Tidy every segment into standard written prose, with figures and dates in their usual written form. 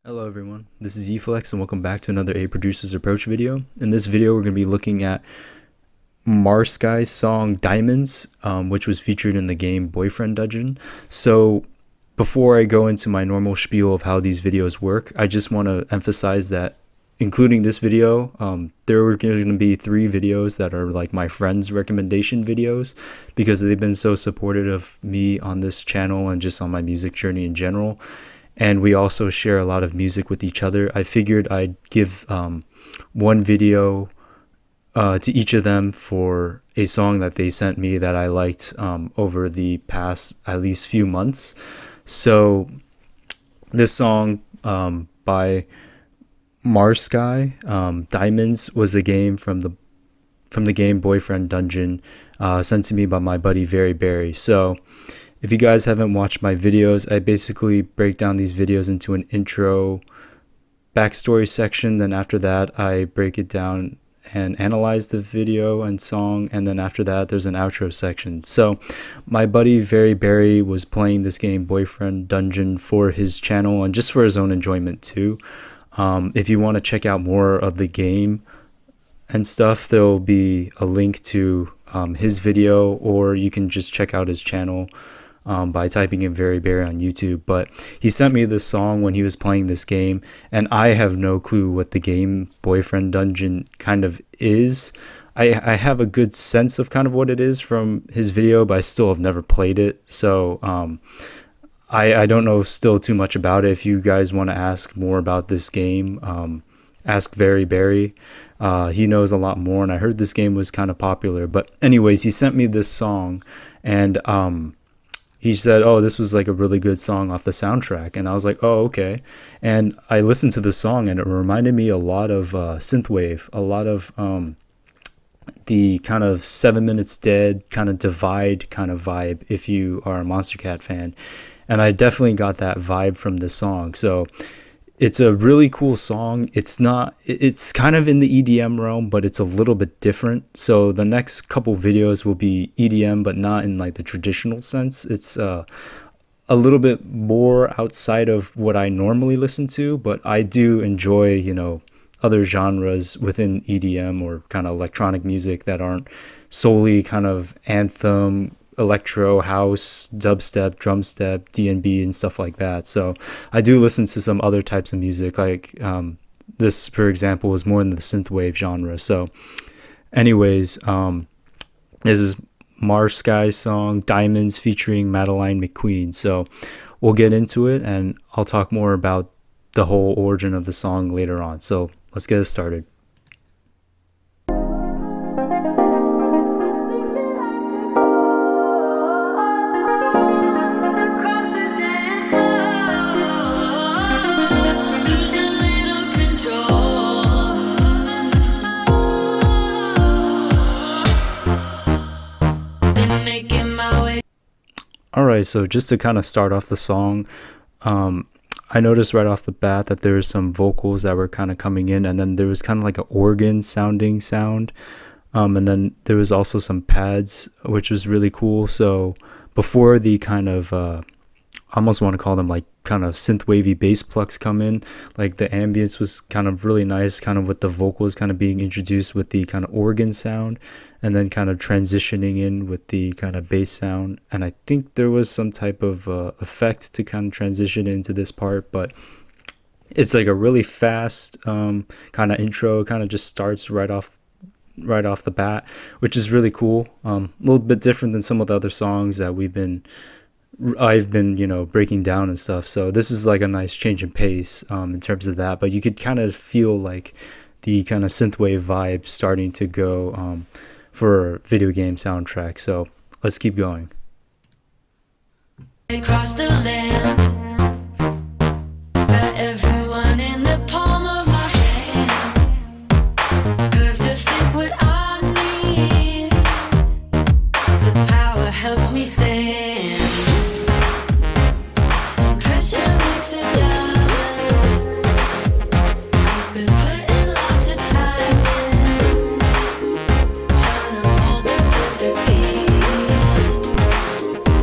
Hello everyone, this is Eflex and welcome back to another A Producer's Approach video. In this video we're going to be looking at Marskye's song Diamonds, which was featured in the game Boyfriend Dungeon. So before I go into my normal spiel of how these videos work, I just want to emphasize that including this video, there are going to be 3 videos that are like my friends' recommendation videos because they've been so supportive of me on this channel and just on my music journey in general. And we also share a lot of music with each other. I figured I'd give one video to each of them for a song that they sent me that I liked over the past at least few months. So this song by Marskye, Diamonds, was a game from the game Boyfriend Dungeon, sent to me by my buddy Very Berry. So if you guys haven't watched my videos, I basically break down these videos into an intro, backstory section. Then after that, I break it down and analyze the video and song. And then after that, there's an outro section. So my buddy Very Berry was playing this game Boyfriend Dungeon for his channel and just for his own enjoyment too. If you want to check out more of the game and stuff, there'll be a link to his video, or you can just check out his channel by typing in Very Berry on YouTube. But he sent me this song when he was playing this game, and I have no clue what the game Boyfriend Dungeon kind of is. I have a good sense of kind of what it is from his video, but I still have never played it. So I don't know still too much about it. If you guys want to ask more about this game, ask Very Berry. He knows a lot more, and I heard this game was kind of popular. But anyways, he sent me this song, and he said, oh, this was like a really good song off the soundtrack. And I was like, oh, okay. And I listened to the song, and it reminded me a lot of synthwave, a lot of the kind of 7 Minutes Dead kind of Divide kind of vibe, if you are a Monster Cat fan. And I definitely got that vibe from this song. So it's a really cool song. It's kind of in the EDM realm, but it's a little bit different. So the next couple videos will be EDM, but not in like the traditional sense. It's a little bit more outside of what I normally listen to, but I do enjoy, you know, other genres within EDM or kind of electronic music that aren't solely kind of anthem, electro, house, dubstep, drumstep, D&B, and stuff like that. So I do listen to some other types of music, like this, for example, is more in the synthwave genre. So anyways, this is Marskye's song Diamonds featuring Madeleine McQueen. So we'll get into it, and I'll talk more about the whole origin of the song later on. So let's get it started. Alright, so just to kind of start off the song, I noticed right off the bat that there were some vocals that were kind of coming in, and then there was kind of like an organ sounding sound, and then there was also some pads, which was really cool. So before the kind of I almost want to call them like kind of synth-wavy bass plucks come in, like the ambience was kind of really nice, kind of with the vocals kind of being introduced with the kind of organ sound, and then kind of transitioning in with the kind of bass sound. And I think there was some type of effect to kind of transition into this part, but it's like a really fast kind of intro, kind of just starts right off the bat, which is really cool. A little bit different than some of the other songs that I've been, you know, breaking down and stuff. So this is like a nice change in pace in terms of that, but you could kind of feel like the kind of synthwave vibe starting to go for a video game soundtrack. So let's keep going. Across the land, everyone in the palm of my hand, curved to fit what I need, the power helps me stand.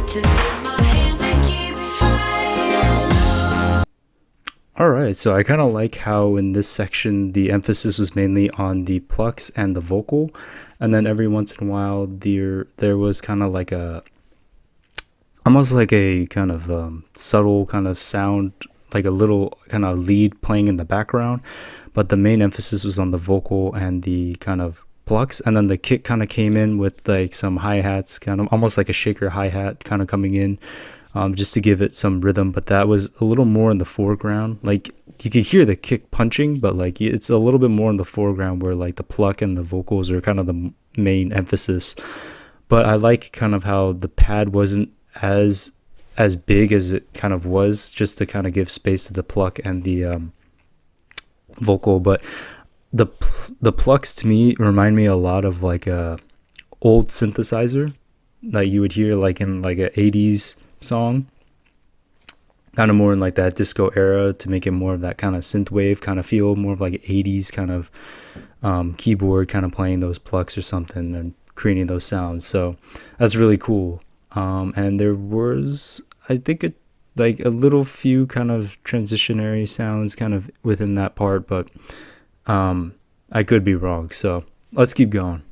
To fit my hands and keep fighting. right, so I kind of like how in this section the emphasis was mainly on the plucks and the vocal, and then every once in a while there was kind of like a almost like a kind of subtle kind of sound, like a little kind of lead playing in the background, but the main emphasis was on the vocal and the kind of plucks, and then the kick kind of came in with like some hi-hats, kind of almost like a shaker hi-hat kind of coming in, just to give it some rhythm. But that was a little more in the foreground. Like you could hear the kick punching, but like it's a little bit more in the foreground, where like the pluck and the vocals are kind of the main emphasis. But I like kind of how the pad wasn't as big as it kind of was, just to kind of give space to the pluck and the vocal. But the plucks to me remind me a lot of like a old synthesizer that you would hear like in like a 80s song, kind of more in like that disco era, to make it more of that kind of synth wave kind of feel, more of like 80s kind of keyboard kind of playing those plucks or something and creating those sounds. So that's really cool. And there was, I think, like a little few kind of transitionary sounds kind of within that part, but I could be wrong. So let's keep going.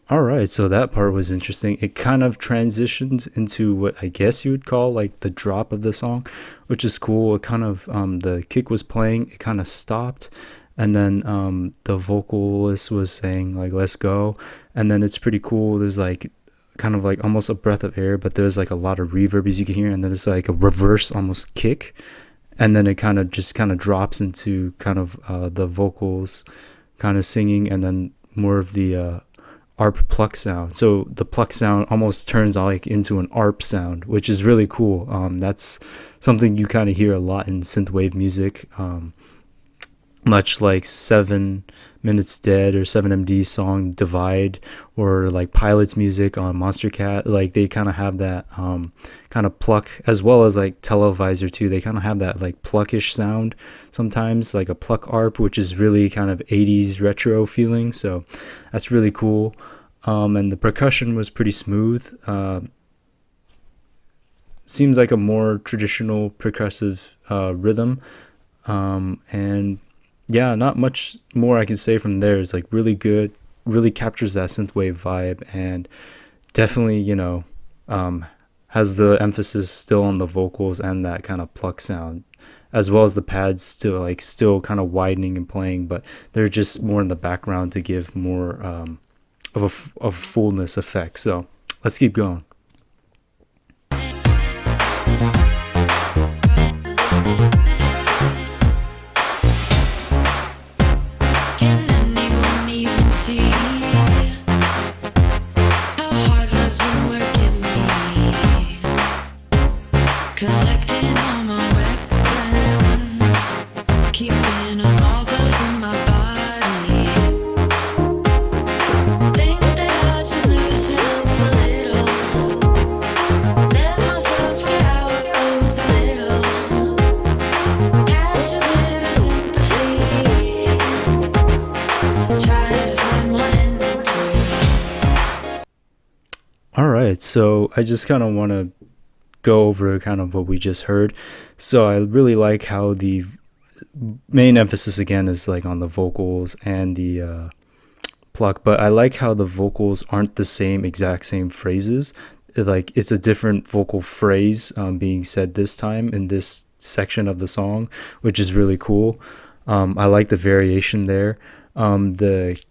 All right, so that part was interesting. It kind of transitions into what I guess you would call like the drop of the song, which is cool. It kind of the kick was playing, it kind of stopped, and then the vocalist was saying like "let's go," and then it's pretty cool. There's like kind of like almost a breath of air, but there's like a lot of reverb as you can hear, and then there's like a reverse almost kick, and then it kind of just kind of drops into kind of the vocals kind of singing, and then more of the ARP pluck sound. So the pluck sound almost turns like into an ARP sound, which is really cool. That's something you kind of hear a lot in synthwave music, much like 7 Minutes Dead or 7MD's song Divide, or like Pilot's music on Monster Cat. Like they kind of have that kind of pluck, as well as like Televisor too. They kind of have that like pluckish sound sometimes, like a pluck ARP, which is really kind of 80s retro feeling. So that's really cool. And the percussion was pretty smooth. Seems like a more traditional percussive rhythm. And yeah, not much more I can say from there. It's like really good, really captures that synthwave vibe, and definitely, you know, has the emphasis still on the vocals and that kind of pluck sound, as well as the pads still kind of widening and playing, but they're just more in the background to give more of a fullness effect. So let's keep going. All right, so I just kind of want to go over kind of what we just heard. So I really like how the main emphasis again is like on the vocals and the pluck, but I like how the vocals aren't the exact same phrases. Like it's a different vocal phrase being said this time in this section of the song, which is really cool. I like the variation there. The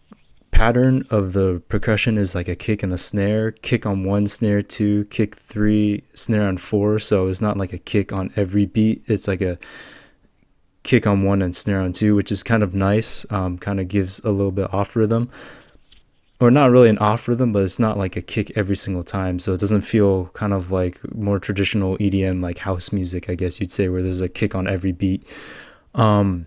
pattern of the percussion is like a kick and a snare, kick on 1, snare 2, kick 3, snare on 4. So it's not like a kick on every beat. It's like a kick on 1 and snare on 2, which is kind of nice. Kind of gives a little bit off rhythm, or not really an off rhythm, but it's not like a kick every single time. So it doesn't feel kind of like more traditional EDM, like house music, I guess you'd say, where there's a kick on every beat. The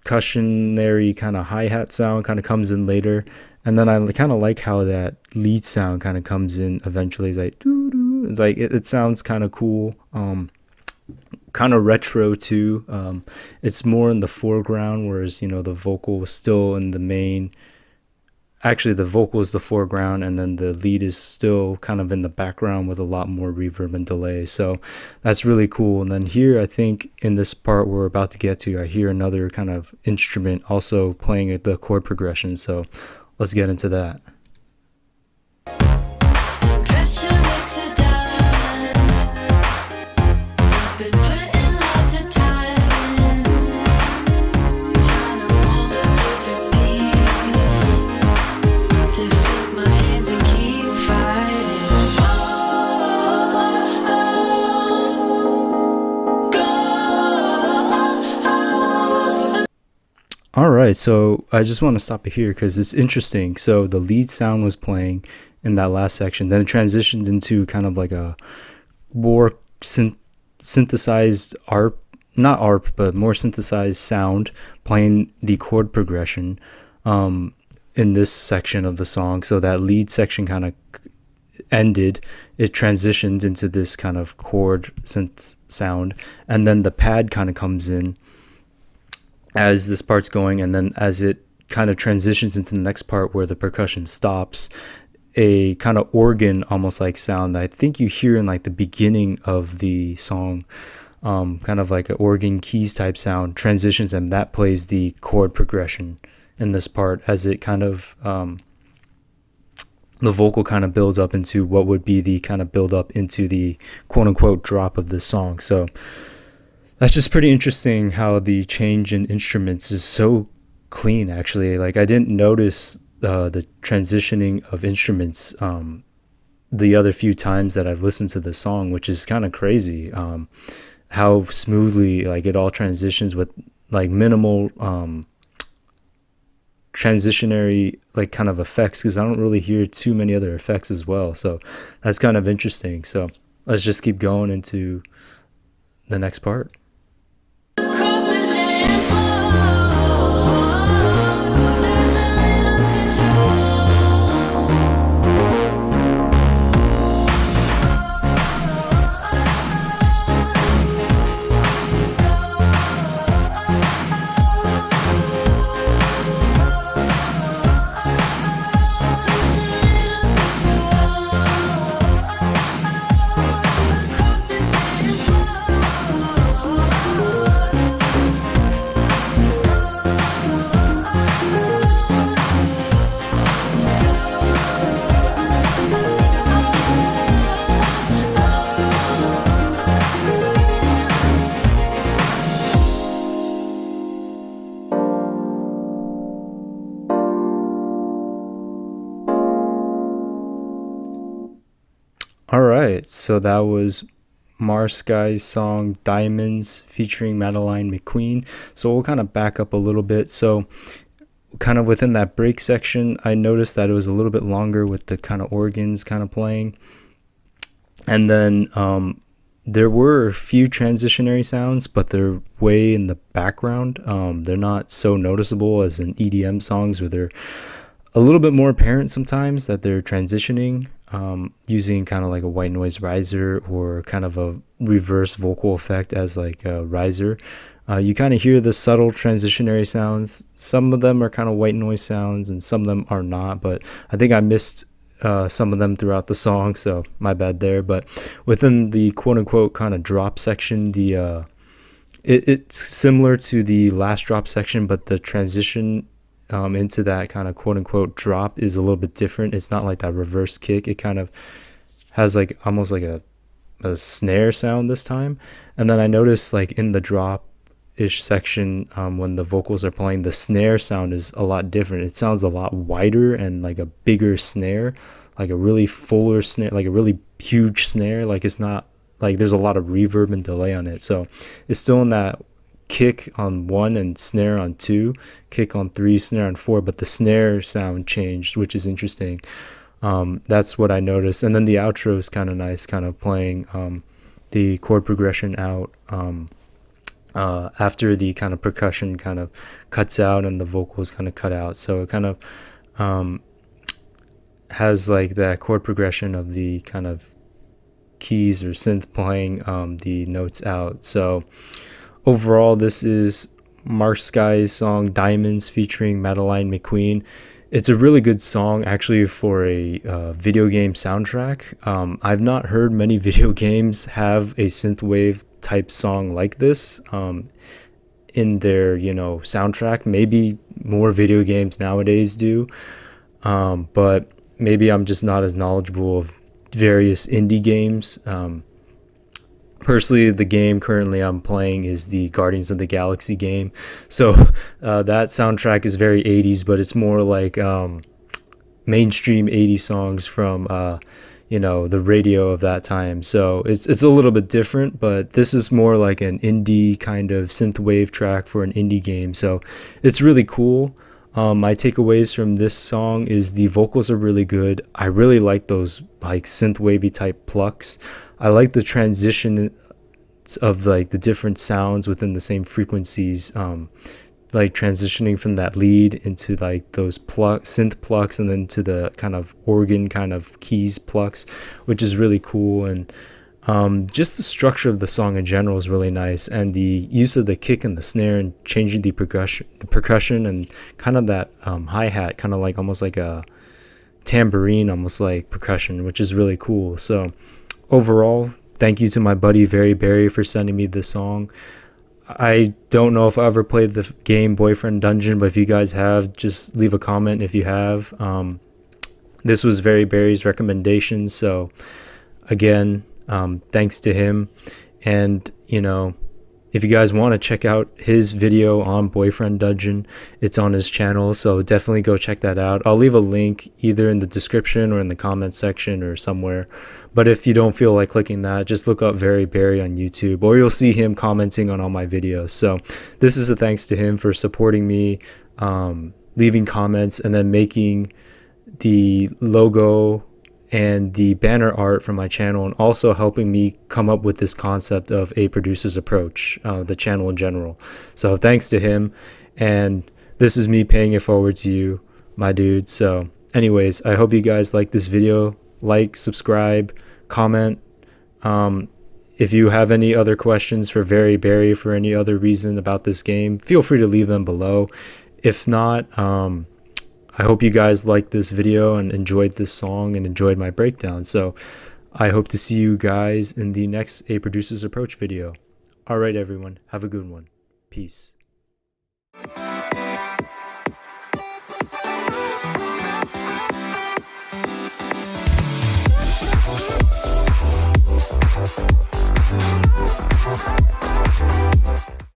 percussionary kind of hi-hat sound kind of comes in later, And then I kind of like how that lead sound kind of comes in eventually. It's like doo-doo. It's like it sounds kind of cool, kind of retro too. It's more in the foreground, whereas the vocal was still in the main. Actually, the vocal is the foreground, and then the lead is still kind of in the background with a lot more reverb and delay. So that's really cool. And then here, I think in this part we're about to get to, I hear another kind of instrument also playing the chord progression. So let's get into that. All right, so I just want to stop it here because it's interesting. So the lead sound was playing in that last section. Then it transitioned into kind of like a more synthesized ARP, not ARP, but more synthesized sound playing the chord progression in this section of the song. So that lead section kind of ended. It transitioned into this kind of chord synth sound. And then the pad kind of comes in as this part's going, and then as it kind of transitions into the next part where the percussion stops, a kind of organ almost like sound that I think you hear in like the beginning of the song, kind of like an organ keys type sound transitions, and that plays the chord progression in this part as it kind of the vocal kind of builds up into what would be the kind of build up into the quote unquote drop of this song. So that's just pretty interesting how the change in instruments is so clean, actually. Like, I didn't notice the transitioning of instruments the other few times that I've listened to the song, which is kind of crazy. How smoothly like it all transitions with like minimal transitionary like kind of effects, because I don't really hear too many other effects as well. So that's kind of interesting. So let's just keep going into the next part. All right, so that was Marskye's song Diamonds featuring Madeleine McQueen. So we'll kind of back up a little bit. So kind of within that break section, I noticed that it was a little bit longer with the kind of organs kind of playing. And then there were a few transitionary sounds, but they're way in the background. They're not so noticeable as in EDM songs, where they're a little bit more apparent sometimes that they're transitioning, using kind of like a white noise riser or kind of a reverse vocal effect as like a riser. You kind of hear the subtle transitionary sounds. Some of them are kind of white noise sounds and some of them are not, but I think I missed some of them throughout the song, so my bad there. But within the quote unquote kind of drop section, it's similar to the last drop section, but the transition into that kind of quote unquote drop is a little bit different. It's not like that reverse kick. It kind of has like almost like a snare sound this time. And then I noticed like in the drop ish section, when the vocals are playing, the snare sound is a lot different. It sounds a lot wider and like a bigger snare, like a really fuller snare, like a really huge snare. Like it's not like there's a lot of reverb and delay on it. So it's still in that kick on 1 and snare on 2, kick on 3, snare on 4, but the snare sound changed, which is interesting. That's what I noticed. And then the outro is kind of nice, kind of playing the chord progression out after the kind of percussion kind of cuts out and the vocals kind of cut out. So it kind of has like that chord progression of the kind of keys or synth playing the notes out. So overall, this is Marskye's song Diamonds featuring Madeleine McQueen. It's a really good song actually for a video game soundtrack. I've not heard many video games have a synthwave type song like this in their, soundtrack. Maybe more video games nowadays do, but maybe I'm just not as knowledgeable of various indie games. Personally, the game currently I'm playing is the Guardians of the Galaxy game. So that soundtrack is very 80s, but it's more like mainstream 80s songs from the radio of that time. So it's a little bit different, but this is more like an indie kind of synthwave track for an indie game. So it's really cool. My takeaways from this song is the vocals are really good. I really like those like synthwavy type plucks. I like the transition of like the different sounds within the same frequencies, like transitioning from that lead into like those synth plucks and then to the kind of organ kind of keys plucks, which is really cool. And just the structure of the song in general is really nice, and the use of the kick and the snare and changing the percussion and kind of that hi-hat, kind of like almost like a tambourine, almost like percussion, which is really cool. So overall, thank you to my buddy Very Berry for sending me this song. I don't know if I ever played the game Boyfriend Dungeon, but if you guys have, just leave a comment if you have. This was Very Berry's recommendation, so again, thanks to him. And if you guys want to check out his video on Boyfriend Dungeon, it's on his channel, so definitely go check that out. I'll leave a link either in the description or in the comment section or somewhere. But if you don't feel like clicking that, just look up Very Berry on YouTube, or you'll see him commenting on all my videos. So this is a thanks to him for supporting me, leaving comments, and then making the logo and the banner art for my channel, and also helping me come up with this concept of a producer's approach, the channel in general. So thanks to him, and this is me paying it forward to you, my dude. So anyways, I hope you guys like this video. Like, subscribe, comment. If you have any other questions for Very Berry for any other reason about this game, feel free to leave them below. If not, I hope you guys liked this video and enjoyed this song and enjoyed my breakdown. So I hope to see you guys in the next A Producer's Approach video. All right, everyone. Have a good one. Peace.